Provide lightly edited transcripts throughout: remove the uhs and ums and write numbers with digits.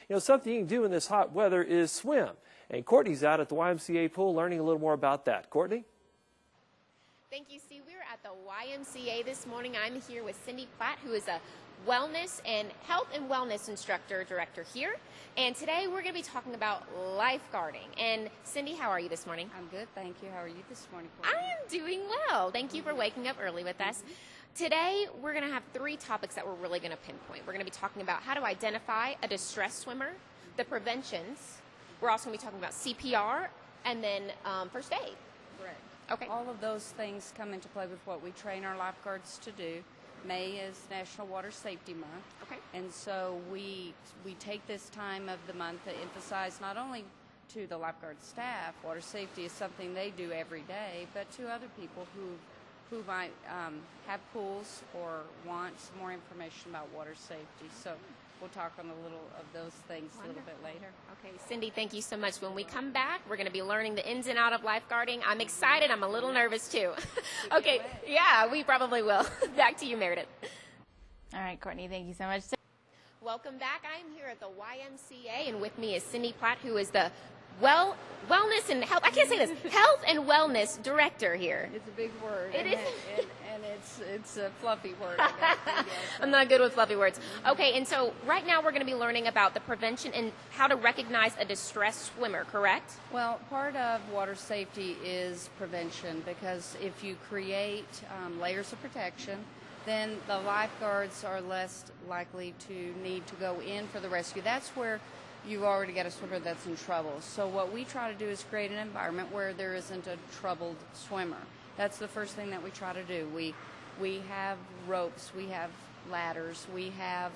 You know, something you can do in this hot weather is swim. And Courtney's out at the YMCA pool learning a little more about that. Courtney? Thank you, Steve. We're at the YMCA this morning. I'm here with Cindy Platt, who is a wellness and health and wellness instructor director here. And today we're going to be talking about lifeguarding. And Cindy, how are you this morning? I'm good, thank you. How are you this morning, Courtney? I am doing well. Thank you for waking up early with us. Today we're going to have three topics that we're really going to pinpoint. We're going to be talking about how to identify a distressed swimmer, the preventions. We're also going to be talking about CPR, and then first aid. Correct. Okay. All of those things come into play with what we train our lifeguards to do. May is National Water Safety Month. Okay. And so we take this time of the month to emphasize not only to the lifeguard staff, water safety is something they do every day, but to other people who might have pools or want some more information about water safety. So we'll talk on a little of those things a little bit later. Okay, Cindy, thank you so much. When we come back, we're going to be learning the ins and outs of lifeguarding. I'm excited. I'm a little nervous, too. Okay, yeah, we probably will. Back to you, Meredith. All right, Courtney, thank you so much. Welcome back. I'm here at the YMCA, and with me is Cindy Platt, who is the wellness and health, I can't say this, health and wellness director here. It's a big word. It is. And it's a fluffy word. I'm not good with fluffy words. Okay, and so right now we're going to be learning about the prevention and how to recognize a distressed swimmer, correct? Well, part of water safety is prevention, because if you create layers of protection, then the lifeguards are less likely to need to go in for the rescue. That's where you've already got a swimmer that's in trouble. So what we try to do is create an environment where there isn't a troubled swimmer. That's the first thing that we try to do. We have ropes, we have ladders, we have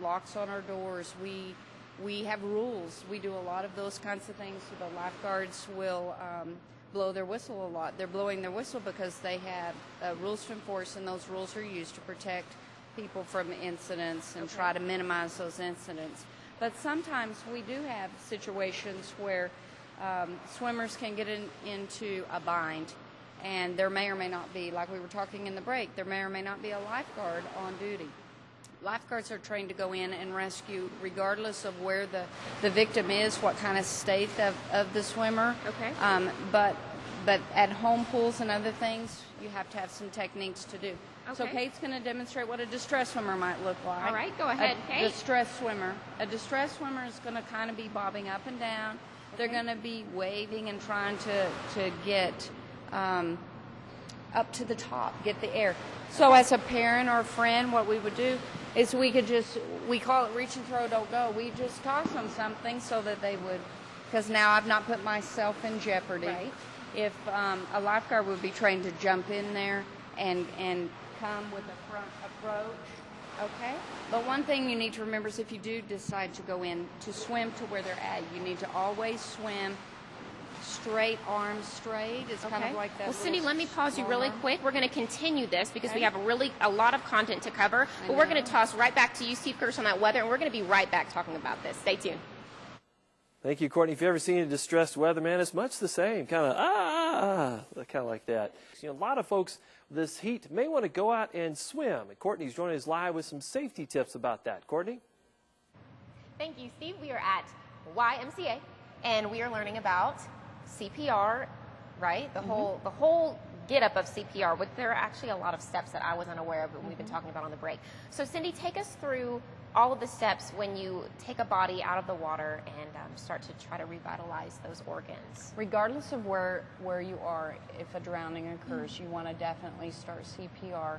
locks on our doors, we have rules. We do a lot of those kinds of things. So the lifeguards will blow their whistle a lot. They're blowing their whistle because they have rules to enforce, and those rules are used to protect people from incidents and try to minimize those incidents. But sometimes we do have situations where swimmers can get into a bind, and there may or may not be, like we were talking in the break, there may or may not be a lifeguard on duty. Lifeguards are trained to go in and rescue regardless of where the victim is, what kind of state of the swimmer. Okay. But at home pools and other things, you have to have some techniques to do. Okay. So Kate's going to demonstrate what a distressed swimmer might look like. All right, go ahead, Kate. A distressed swimmer. A distressed swimmer is going to kind of be bobbing up and down. They're going to be waving and trying to get up to the top, get the air. So as a parent or a friend, what we would do is we call it reach and throw, don't go. We just toss them something so that they would, because now I've not put myself in jeopardy. Right. If a lifeguard would be trained to jump in there and come with a front approach, okay? But one thing you need to remember is if you do decide to go in to swim to where they're at, you need to always swim straight, arms straight. It's kind of like that. Well, Cindy, let me pause you really quick. We're going to continue this because we have a lot of content to cover. But we're going to toss right back to you, Steve Curtis, on that weather, and we're going to be right back talking about this. Stay tuned. Thank you, Courtney. If you've ever seen a distressed weatherman, it's much the same, kind of like that. You know, a lot of folks with this heat may want to go out and swim. And Courtney's joining us live with some safety tips about that. Courtney? Thank you, Steve. We are at YMCA, and we are learning about CPR, right? The whole get-up of CPR. But there are actually a lot of steps that I was unaware of, and we've been talking about on the break. So, Cindy, take us through all of the steps when you take a body out of the water and start to try to revitalize those organs. Regardless of where you are, if a drowning occurs, you want to definitely start CPR.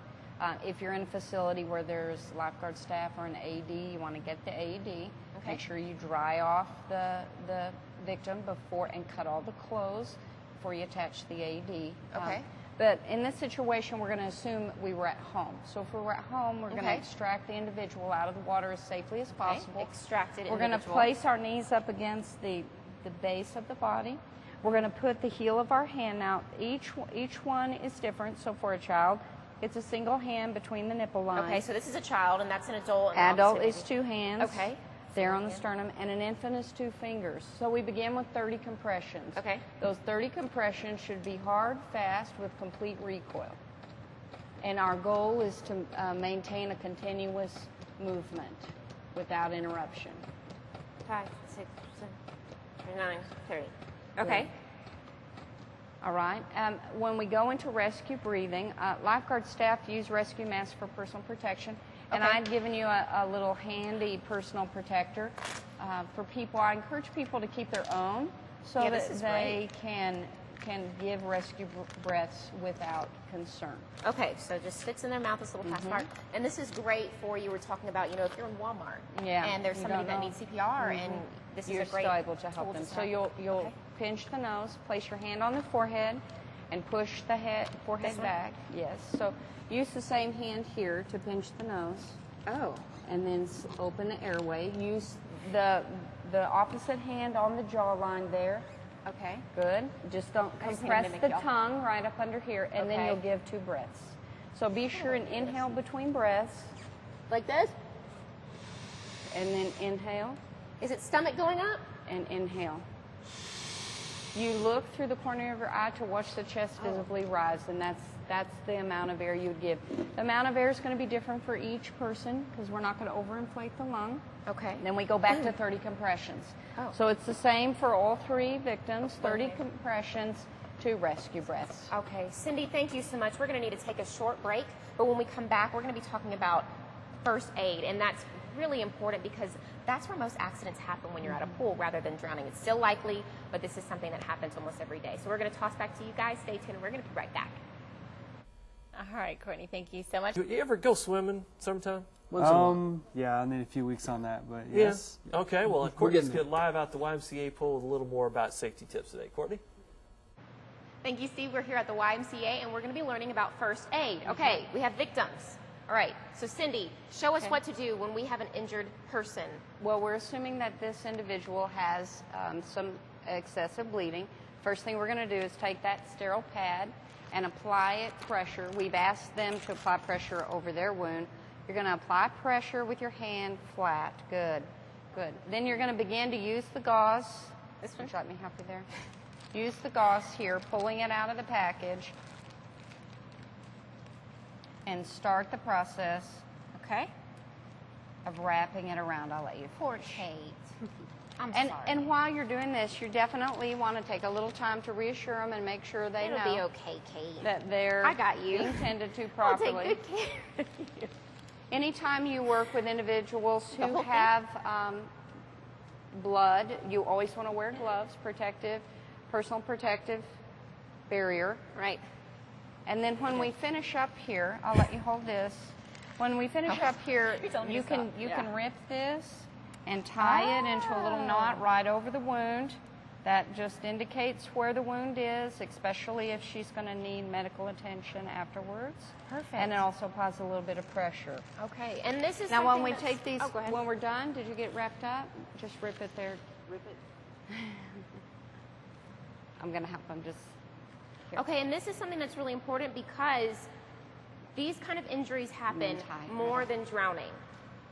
If you're in a facility where there's lifeguard staff or an AD, you want to get the AD. Okay. Make sure you dry off the victim before and cut all the clothes before you attach the AD. Okay. But in this situation, we're going to assume we were at home. So if we were at home, we're going to extract the individual out of the water as safely as possible. Extracted individual. We're going to place our knees up against the base of the body. We're going to put the heel of our hand out. Each one is different. So for a child, it's a single hand between the nipple lines. Okay, so this is a child, and that's an adult. Adult is 2 hands. Okay. There on the sternum, and an infant is 2 fingers. So we begin with 30 compressions. Okay. Those 30 compressions should be hard, fast, with complete recoil. And our goal is to maintain a continuous movement without interruption. 5, 6, 7, 9, 30. Okay. All right. When we go into rescue breathing, lifeguard staff use rescue masks for personal protection. And Okay. I've given you a little handy personal protector for people. I encourage people to keep their own so that they can give rescue breaths without concern. Okay, so just fits in their mouth, this little pass part. And this is great for, you were talking about, you know, if you're in Walmart and there's somebody that needs CPR and this You're is a great still able to help them. So you'll pinch the nose, place your hand on the forehead, and push the forehead back. Yes. So use the same hand here to pinch the nose. Oh. And then open the airway. Use the opposite hand on the jawline there. Okay. Good. Just don't compress the tongue right up under here, and then you'll give 2 breaths. So be sure and inhale between breaths. Like this? And then inhale. Is it stomach going up? And inhale. You look through the corner of your eye to watch the chest visibly rise, and that's the amount of air you would give. The amount of air is going to be different for each person because we're not going to overinflate the lung. Okay. Then we go back to 30 compressions. So it's the same for all 3 victims, 30 compressions, 2 rescue breaths. Okay. Cindy, thank you so much. We're going to need to take a short break, but when we come back, we're going to be talking about first aid, and that's really important because that's where most accidents happen when you're at a pool rather than drowning. It's still likely, but this is something that happens almost every day. So we're going to toss back to you guys. Stay tuned, and we're going to be right back. All right, Courtney, thank you so much. Do you ever go swimming summertime? Once in a while? Yeah, I need a few weeks on that, but yes. Yeah. Okay, well, Courtney's get live out the YMCA pool with a little more about safety tips today. Courtney? Thank you, Steve. We're here at the YMCA, and we're going to be learning about first aid. Okay, we have victims. All right, so Cindy, show us what to do when we have an injured person. Well, we're assuming that this individual has some excessive bleeding. First thing we're going to do is take that sterile pad and apply it pressure. We've asked them to apply pressure over their wound. You're going to apply pressure with your hand flat. Good, good. Then you're going to begin to use the gauze. This one, let me help you there. Use the gauze here, pulling it out of the package, and start the process of wrapping it around. I'll let you. Poor Kate. I'm sorry. And while you're doing this, you definitely want to take a little time to reassure them and make sure they It'll know be okay, Kate. that they're I got you. being tended to I'll properly. take good care of you. Anytime you work with individuals who have blood, you always want to wear gloves, personal protective barrier. Right. And then when we finish up here, I'll let you hold this. When we finish up here, you can rip this and tie it into a little knot right over the wound. That just indicates where the wound is, especially if she's going to need medical attention afterwards. Perfect. And it also applies a little bit of pressure. Okay, and this is Now, when we that's- take these, go ahead. when we're done, did you get wrapped up? Just rip it there. Rip it. I'm going to help them just. Here. Okay, and this is something that's really important because these kind of injuries happen more than drowning.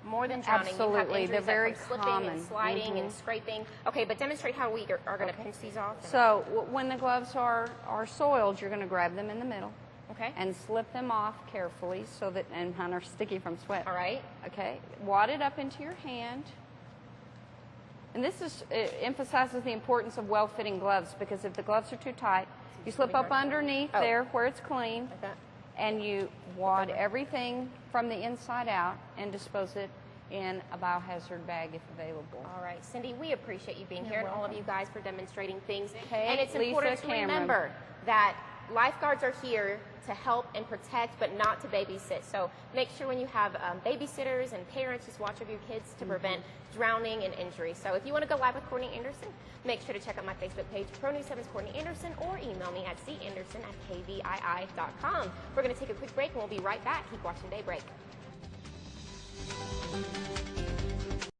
More than drowning. Absolutely, You have they're injuries very that from common. slipping and sliding and scraping. Okay, but demonstrate how we are going to pinch these off. So when the gloves are soiled, you're going to grab them in the middle. Okay. And slip them off carefully so that, and mine are sticky from sweat. All right. Okay. Wad it up into your hand. And this is emphasizes the importance of well-fitting gloves because if the gloves are too tight, you slip up underneath there where it's clean, Like that. and you wad everything from the inside out and dispose it in a biohazard bag if available. All right, Cindy, we appreciate you being here and all of you guys for demonstrating things. Okay, and it's Lisa, important to Cameron. remember that lifeguards are here to help and protect, but not to babysit. So make sure when you have babysitters and parents, just watch over your kids to prevent drowning and injury. So if you want to go live with Courtney Anderson, make sure to check out my Facebook page, Pro News 7's Courtney Anderson, or email me at canderson@kvii.com. We're going to take a quick break, and we'll be right back. Keep watching Daybreak.